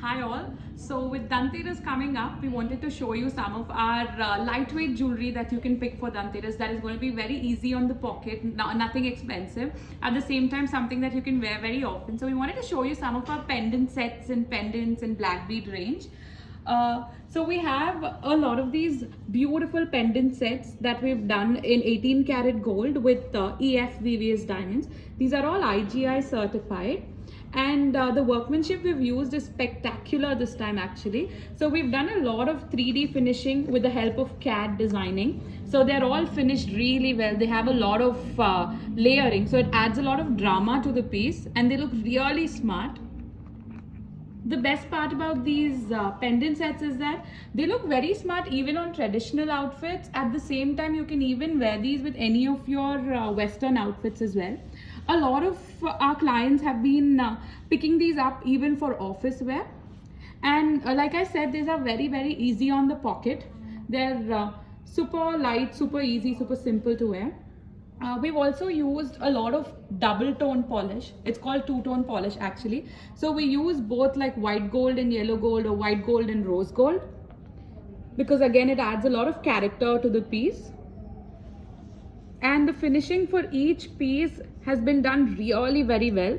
Hi all. So with Dhanteras coming up, we wanted to show you some of our lightweight jewelry that you can pick for Dhanteras that is going to be very easy on the pocket, nothing expensive. At the same time, something that you can wear very often. So we wanted to show you some of our pendant sets and pendants and black bead range. So we have a lot of these beautiful pendant sets that we've done in 18 karat gold with EF VVS diamonds. These are all IGI certified, and the workmanship we've used is spectacular this time actually. So we've done a lot of 3D finishing with the help of CAD designing. So they're all finished really well. They have a lot of layering, so it adds a lot of drama to the piece and they look really smart. The best part about these pendant sets is that they look very smart even on traditional outfits. At the same time, you can even wear these with any of your Western outfits as well. A lot of our clients have been picking these up even for office wear. And like I said, these are very, very easy on the pocket. They're super light, super easy, super simple to wear. We've also used a lot of double tone polish. It's called two-tone polish actually. So we use both like white gold and yellow gold, or white gold and rose gold, because again it adds a lot of character to the piece. And the finishing for each piece has been done really very well.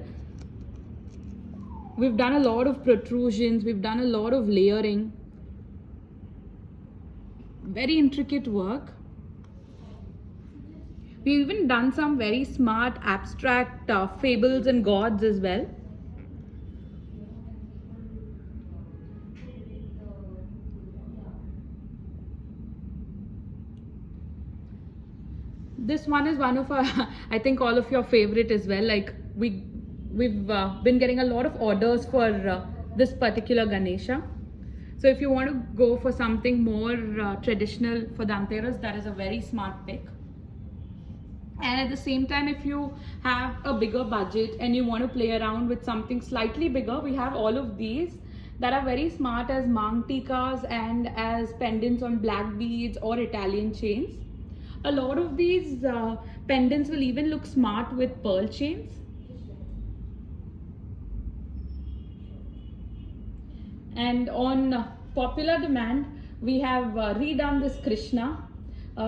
We've done a lot of protrusions, we've done a lot of layering, very intricate work. We've even done some very smart abstract fables and gods as well. This one is one of our, I think all of your favorite as well. Like we've been getting a lot of orders for this particular Ganesha. So if you want to go for something more traditional for Dhanteras, that is a very smart pick. And at the same time, if you have a bigger budget and you want to play around with something slightly bigger, we have all of these that are very smart as mang tikas and as pendants on black beads or Italian chains. A lot of these pendants will even look smart with pearl chains. And on popular demand, we have redone this Krishna.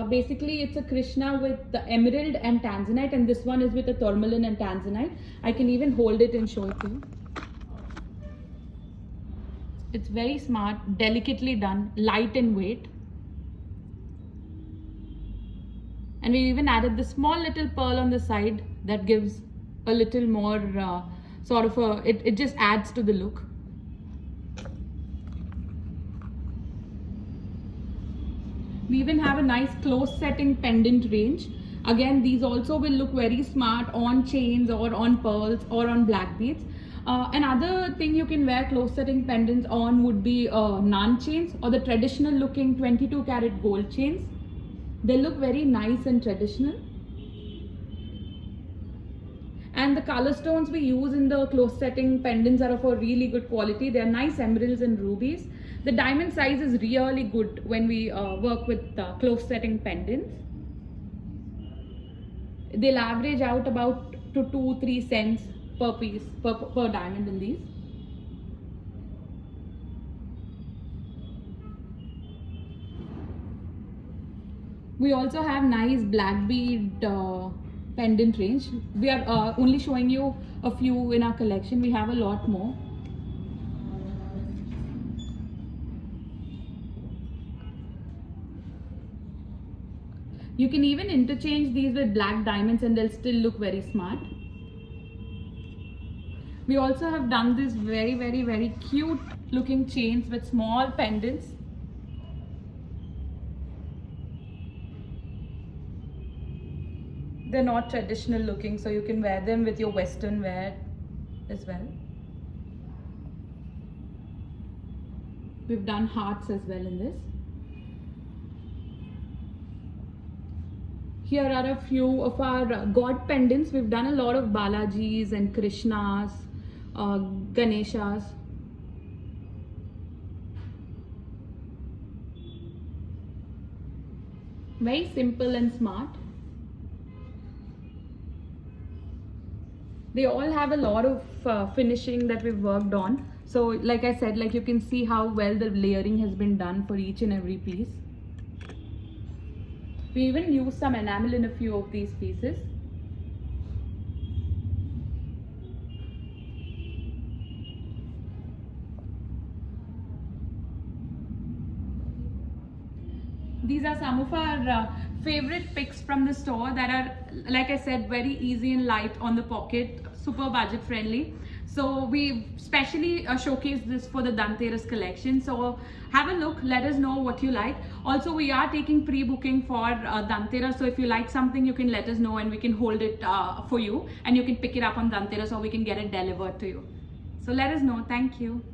Basically, it's a Krishna with the emerald and tanzanite, and this one is with a tourmaline and tanzanite. I can even hold it and show it to you. It's very smart, delicately done, light in weight. And we even added the small little pearl on the side that gives a little more sort of a, it just adds to the look. We even have a nice close setting pendant range. Again, these also will look very smart on chains or on pearls or on black beads. Another thing you can wear close setting pendants on would be Nan chains or the traditional looking 22 karat gold chains. They look very nice and traditional. And the color stones we use in the close setting pendants are of a really good quality. They are nice emeralds and rubies. The diamond size is really good when we work with close setting pendants. They'll average out about to 2-3 cents per piece, per diamond in these. We also have nice black bead pendant range. We are only showing you a few in our collection. We have a lot more. You can even interchange these with black diamonds and they'll still look very smart. We also have done these very, very, very cute looking chains with small pendants. They're not traditional looking, so you can wear them with your Western wear as well. We've done hearts as well in this. Here are a few of our god pendants. We've done a lot of Balajis and Krishnas, Ganeshas. Very simple and smart. They all have a lot of finishing that we've worked on. So like I said, like you can see how well the layering has been done for each and every piece. We even used some enamel in a few of these pieces. These are some of our favorite picks from the store that are, like I said, very easy and light on the pocket, super budget friendly. So we specially showcased this for the Dhanteras collection. So have a look, let us know what you like. Also, we are taking pre-booking for Dhanteras. So if you like something, you can let us know and we can hold it for you, and you can pick it up on Dhanteras or we can get it delivered to you. So let us know. Thank you.